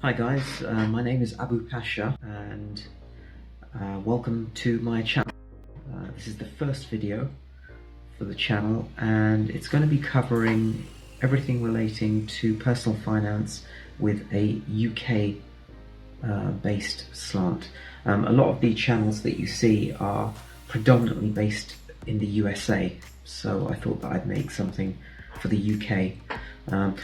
Hi guys, my name is Abu Pasha and welcome to my channel. This is the first video for the channel and it's going to be covering everything relating to personal finance with a UK based slant. A lot of the channels that you see are predominantly based in the USA, so I thought that I'd make something for the UK.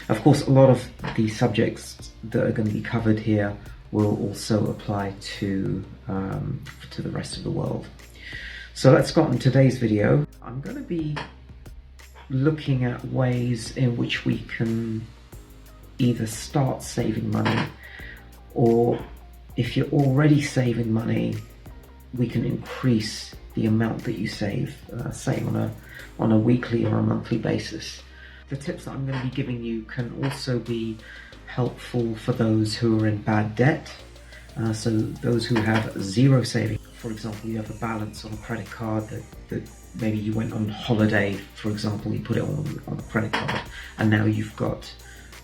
Of course, a lot of the subjects that are going to be covered here will also apply to the rest of the world. So let's get on today's video. I'm going to be looking at ways in which we can either start saving money, or if you're already saving money, we can increase the amount that you save, say on a weekly or a monthly basis. The tips that I'm going to be giving you can also be helpful for those who are in bad debt, so those who have zero savings. For example, you have a balance on a credit card that maybe you went on holiday, for example, you put it on a credit card, and now you've got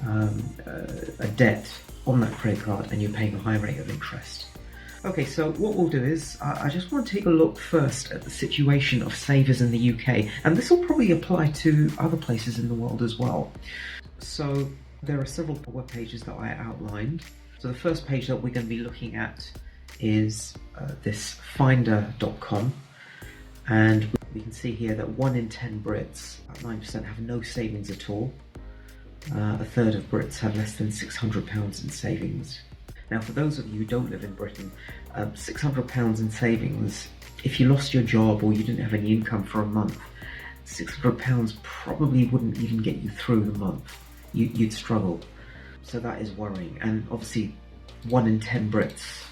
a debt on that credit card and you're paying a high rate of interest. Okay, so what we'll do is, I just want to take a look first at the situation of savers in the UK, and this will probably apply to other places in the world as well. So there are several web pages that I outlined. So the first page that we're going to be looking at is this finder.com, and we can see here that 1 in 10 Brits, about 9%, have no savings at all. A third of Brits have less than £600 in savings. Now, for those of you who don't live in Britain, £600 in savings, if you lost your job or you didn't have any income for a month, £600 probably wouldn't even get you through the month. You'd struggle. So that is worrying. And obviously, 1 in 10 Brits,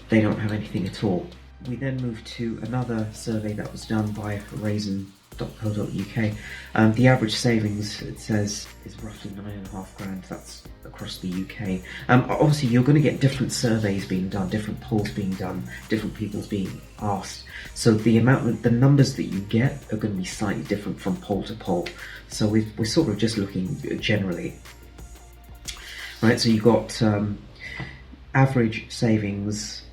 they don't have anything at all. We then move to another survey that was done by Raisin.co.uk. The average savings, it says, is roughly 9.5 grand. That's across the UK. Obviously, you're going to get different surveys being done, different polls being done, different people's being asked. So the numbers that you get are going to be slightly different from poll to poll. So we're sort of just looking generally, right? So you got average savings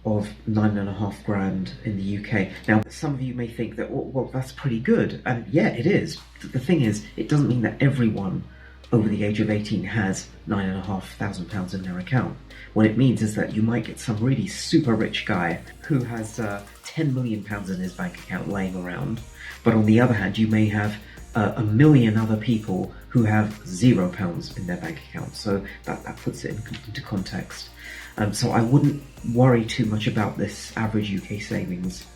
of 9.5 grand in the UK. Now, some of you may think that, well, that's pretty good, and yeah, it is. The thing is, it doesn't mean that everyone over the age of 18 has £9,500 in their account. What it means is that you might get some really super rich guy who has £10 million in his bank account laying around, but on the other hand, you may have a million other people who have £0 in their bank account. So that puts it into context. So I wouldn't worry too much about this average UK savings.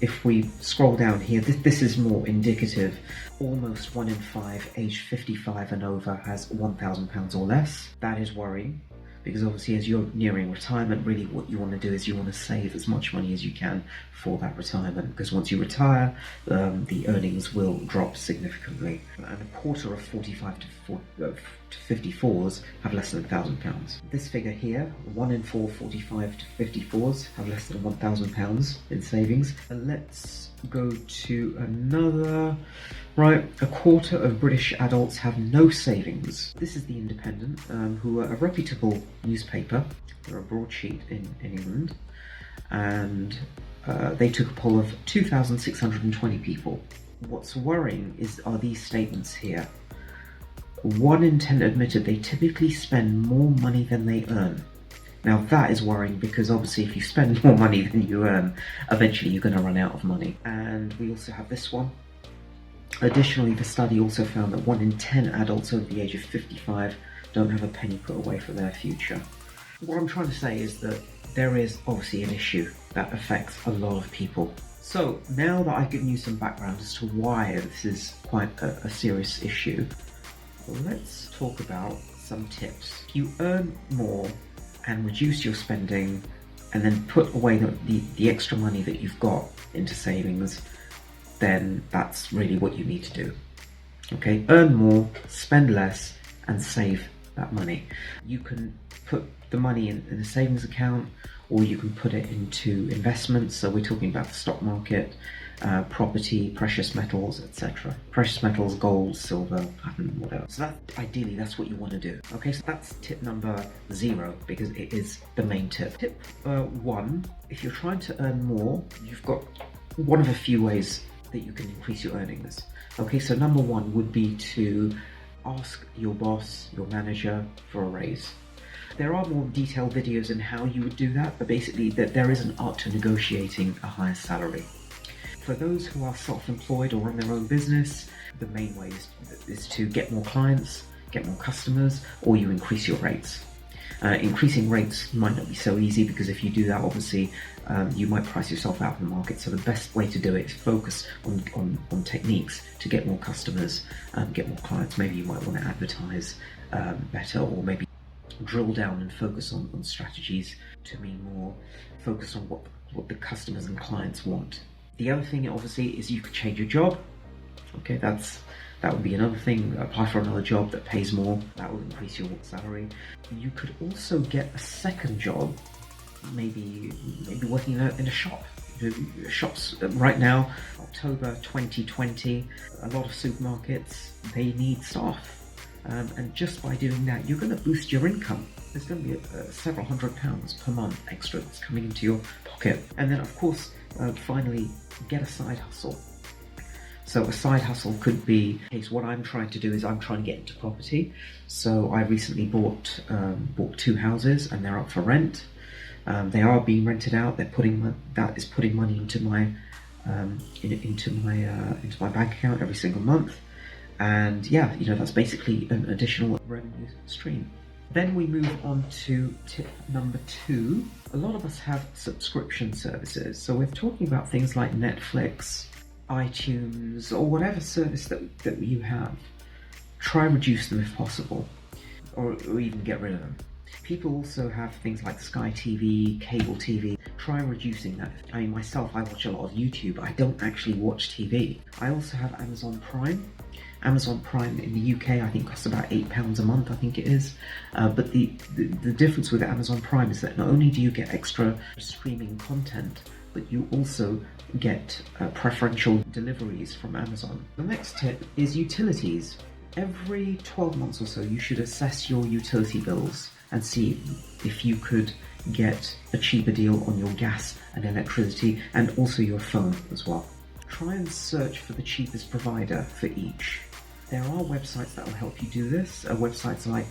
If we scroll down here, this is more indicative. Almost 1 in 5 aged 55 and over has £1,000 or less. That is worrying, because obviously as you're nearing retirement, really what you want to do is you want to save as much money as you can for that retirement, because once you retire, the earnings will drop significantly. And a quarter of 45 to 54s have less than £1,000. This figure here, 1 in 4 45 to 54s have less than £1,000 in savings. And let's go to another. Right, a quarter of British adults have no savings. This is The Independent, who are a reputable newspaper. They're a broadsheet in England, and they took a poll of 2,620 people. What's worrying are these statements here. 1 in 10 admitted they typically spend more money than they earn. Now that is worrying, because obviously if you spend more money than you earn, eventually you're going to run out of money. And we also have this one. Additionally, the study also found that 1 in 10 adults over the age of 55 don't have a penny put away for their future. What I'm trying to say is that there is obviously an issue that affects a lot of people. So now that I've given you some background as to why this is quite a serious issue, let's talk about some tips. If you earn more and reduce your spending and then put away the extra money that you've got into savings, then that's really what you need to do. Okay, earn more, spend less, and save that money. You can put the money in a savings account, or you can put it into investments. So we're talking about the stock market, property, precious metals, etc. Precious metals, gold, silver, platinum, whatever. So ideally that's what you want to do. Okay, so that's tip number 0 because it is the main tip. Tip 1, if you're trying to earn more, you've got one of a few ways that you can increase your earnings. Okay, so number 1 would be to ask your boss, your manager for a raise. There are more detailed videos in how you would do that, but basically there is an art to negotiating a higher salary. For those who are self-employed or run their own business, the main way is to get more clients, get more customers, or you increase your rates. Increasing rates might not be so easy because if you do that, obviously, you might price yourself out in the market. So the best way to do it is focus on techniques to get more customers, get more clients. Maybe you might want to advertise better, or maybe drill down and focus on strategies to be more focused on what the customers and clients want. The other thing, obviously, is you could change your job. Okay, that would be another thing. Apply for another job that pays more. That will increase your salary. You could also get a second job, maybe working in a shop. Shops right now, October 2020, a lot of supermarkets, they need staff. And just by doing that, you're going to boost your income. There's going to be several £100s per month extra that's coming into your pocket. And then, of course, finally, get a side hustle. So a side hustle could be, what I'm trying to do is I'm trying to get into property. So I recently bought 2 houses and they're up for rent. They are being rented out. That is putting money into my into my bank account every single month. And yeah, that's basically an additional revenue stream. Then we move on to tip number 2. A lot of us have subscription services. So we're talking about things like Netflix, iTunes, or whatever service that you have. Try and reduce them if possible, or even get rid of them. People also have things like Sky TV, cable TV. Try reducing that. I mean, myself, I watch a lot of YouTube. I don't actually watch TV. I also have Amazon Prime. Amazon Prime in the UK, I think, costs about £8 a month, I think it is. But the difference with Amazon Prime is that not only do you get extra streaming content, but you also get preferential deliveries from Amazon. The next tip is utilities. Every 12 months or so, you should assess your utility bills and see if you could get a cheaper deal on your gas and electricity, and also your phone as well. Try and search for the cheapest provider for each. There are websites that will help you do this. Websites like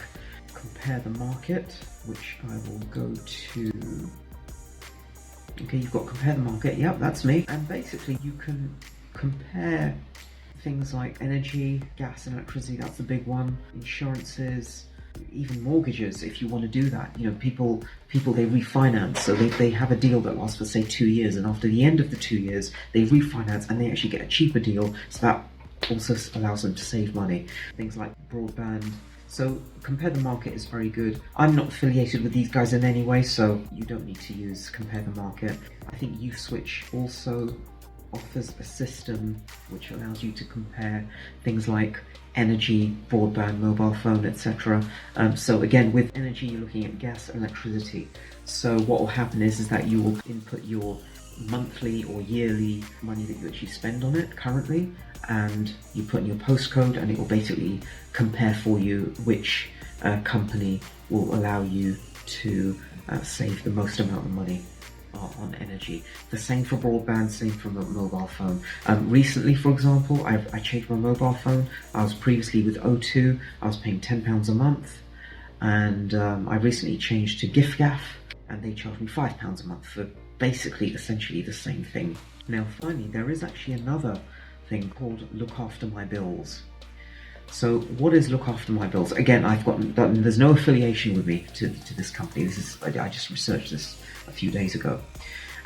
Compare the Market, which I will go to. Okay, you've got Compare the Market. Yep, that's me. And basically, you can compare things like energy, gas and electricity. That's the big one. Insurances, even mortgages, if you want to do that. People they refinance, so they have a deal that lasts for say 2 years, and after the end of the 2 years, they refinance and they actually get a cheaper deal. So that also allows them to save money. Things like broadband. So Compare the Market is very good. I'm not affiliated with these guys in any way, so you don't need to use Compare the Market. I think USwitch also offers a system which allows you to compare things like energy, broadband, mobile phone, etc. So again, with energy, you're looking at gas and electricity. So what will happen is that you will input your monthly or yearly money that you actually spend on it currently, and you put in your postcode, and it will basically compare for you which company will allow you to save the most amount of money on energy. The same for broadband, same for mobile phone. Recently, for example, I changed my mobile phone. I was previously with O2, I was paying £10 a month, and I recently changed to giffgaff, and they charged me £5 a month for basically essentially the same thing. Now finally, there is actually another thing called Look After My Bills. So what is Look After My Bills? Again, there's no affiliation with me to this company. I just researched this a few days ago.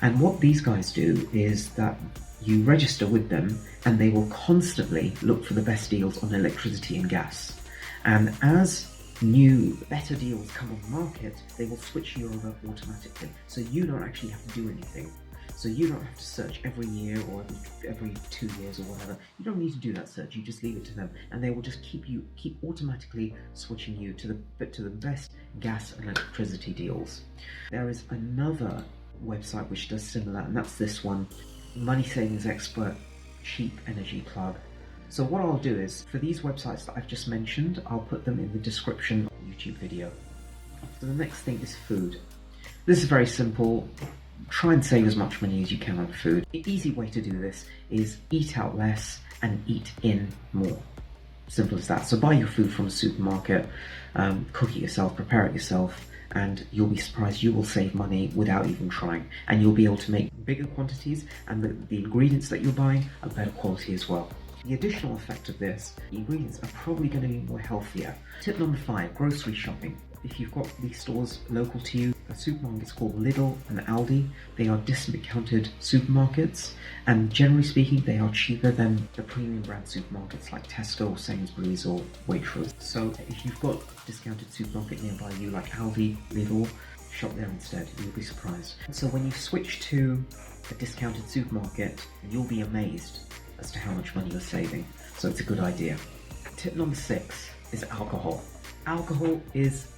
And what these guys do is that you register with them, and they will constantly look for the best deals on electricity and gas. And as new, better deals come on the market, they will switch you over automatically. So you don't actually have to do anything. So you don't have to search every year or every 2 years or whatever. You don't need to do that search. You just leave it to them, and they will just keep automatically switching you to the best gas and electricity deals. There is another website which does similar, and that's this one. money savings expert cheap energy plug. So what I'll do is, for these websites that I've just mentioned, I'll put them in the description of the YouTube video. So the next thing is food. This is very simple. Try and save as much money as you can on food. The easy way to do this is eat out less and eat in more. Simple as that. So buy your food from a supermarket, cook it yourself, prepare it yourself, and you'll be surprised you will save money without even trying. And you'll be able to make bigger quantities, and the ingredients that you're buying are better quality as well. The additional effect of this, the ingredients are probably going to be more healthier. Tip number 5, grocery shopping. If you've got these stores local to you, a supermarket's called Lidl and Aldi. They are discounted supermarkets, and generally speaking, they are cheaper than the premium brand supermarkets like Tesco or Sainsbury's or Waitrose. So if you've got a discounted supermarket nearby you like Aldi, Lidl, shop there instead. You'll be surprised. So when you switch to a discounted supermarket, you'll be amazed as to how much money you're saving. So it's a good idea. Tip number 6 is alcohol. Alcohol is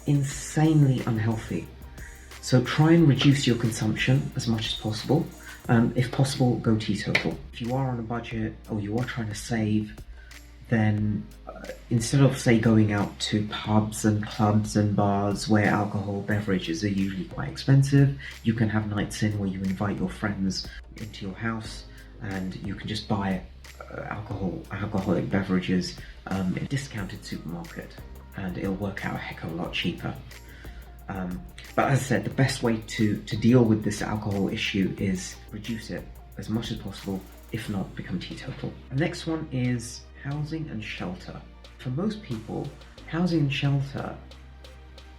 insanely unhealthy. So try and reduce your consumption as much as possible. If possible, go teetotal. If you are on a budget or you are trying to save, then instead of, say, going out to pubs and clubs and bars where alcohol beverages are usually quite expensive, you can have nights in where you invite your friends into your house and you can just buy alcoholic beverages in a discounted supermarket, and it'll work out a heck of a lot cheaper. But as I said, the best way to deal with this alcohol issue is reduce it as much as possible, if not become teetotal. The next one is housing and shelter. For most people, housing and shelter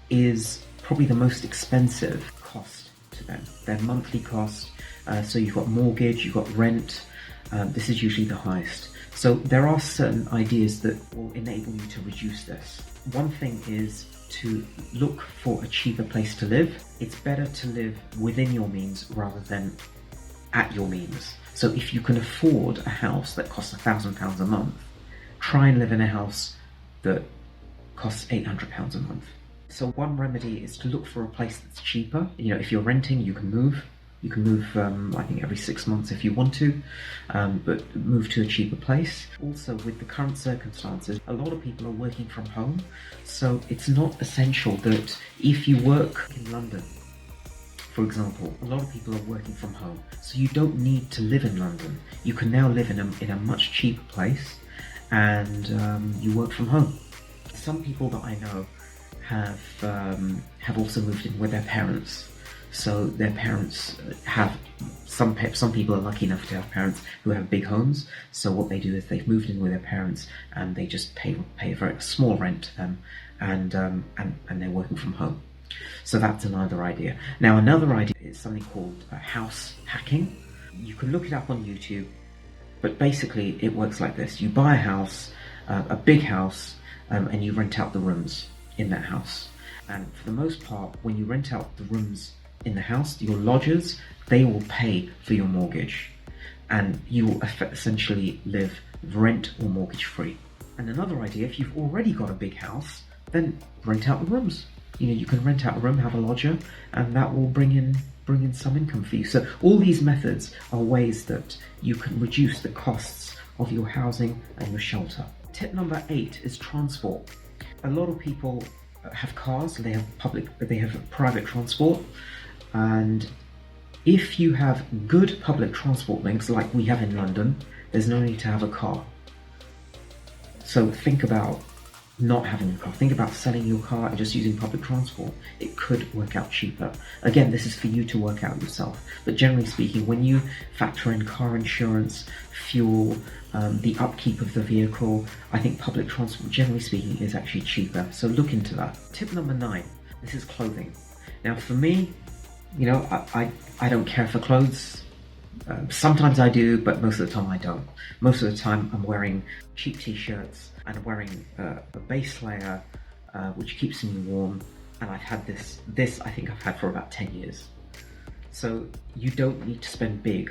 is probably the most expensive cost to them. Their monthly cost, so you've got mortgage, you've got rent, this is usually the highest. So there are certain ideas that will enable you to reduce this. One thing is to look for a cheaper place to live. It's better to live within your means rather than at your means. So if you can afford a house that costs £1,000 a month, try and live in a house that costs £800 a month. So one remedy is to look for a place that's cheaper. You know, if you're renting, you can move. You can move, I think, every 6 months if you want to, but move to a cheaper place. Also, with the current circumstances, a lot of people are working from home, so it's not essential that if you work in London, for example, a lot of people are working from home, so you don't need to live in London. You can now live in a much cheaper place, and you work from home. Some people that I know have also moved in with their parents. So their parents have, some people are lucky enough to have parents who have big homes. So what they do is they've moved in with their parents and they just pay a very small rent to them, and they're working from home. So that's another idea. Now another idea is something called house hacking. You can look it up on YouTube, but basically it works like this. You buy a house, a big house, and you rent out the rooms in that house. And for the most part, when you rent out the rooms in the house, your lodgers, they will pay for your mortgage, and you will essentially live rent or mortgage free. And another idea, if you've already got a big house, then rent out the rooms. You know, you can rent out a room, have a lodger, and that will bring in some income for you. So all these methods are ways that you can reduce the costs of your housing and your shelter. Tip number 8 is transport. A lot of people have cars, they have private transport. And if you have good public transport links like we have in London, there's no need to have a car. So think about not having a car. Think about selling your car and just using public transport. It could work out cheaper. Again, this is for you to work out yourself. But generally speaking, when you factor in car insurance, fuel, the upkeep of the vehicle, I think public transport, generally speaking, is actually cheaper. So look into that. Tip number 9, this is clothing. Now for me, you know, I don't care for clothes. Sometimes I do, but most of the time I don't. Most of the time I'm wearing cheap t-shirts and wearing a base layer which keeps me warm, and I've had this I think I've had for about 10 years. So you don't need to spend big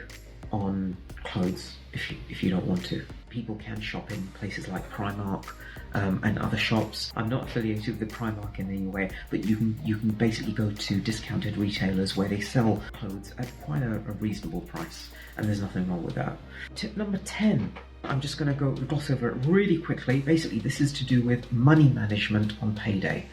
on clothes if you don't want to. People can shop in places like PRIMARK and other shops. I'm not affiliated with PRIMARK in any way, but you can basically go to discounted retailers where they sell clothes at quite a reasonable price, and there's nothing wrong with that. Tip number 10. I'm just going to gloss over it really quickly. Basically, this is to do with money management on payday.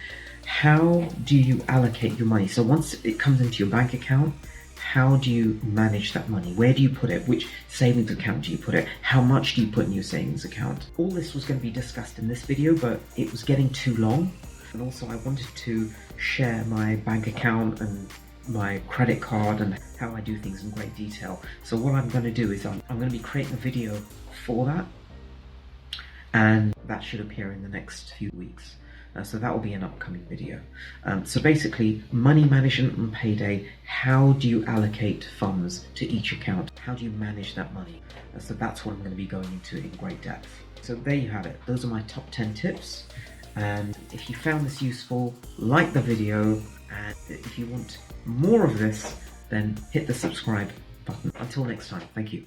How do you allocate your money? So once it comes into your bank account, how do you manage that money? Where do you put it? Which savings account do you put it? How much do you put in your savings account? All this was going to be discussed in this video, but it was getting too long. And also I wanted to share my bank account and my credit card and how I do things in great detail. So what I'm going to do is I'm going to be creating a video for that, and that should appear in the next few weeks. So that will be an upcoming video. So basically, money management on payday. How do you allocate funds to each account? How do you manage that money? So that's what I'm going to be going into in great depth. So there you have it. Those are my top 10 tips. And if you found this useful, like the video. And if you want more of this, then hit the subscribe button. Until next time, thank you.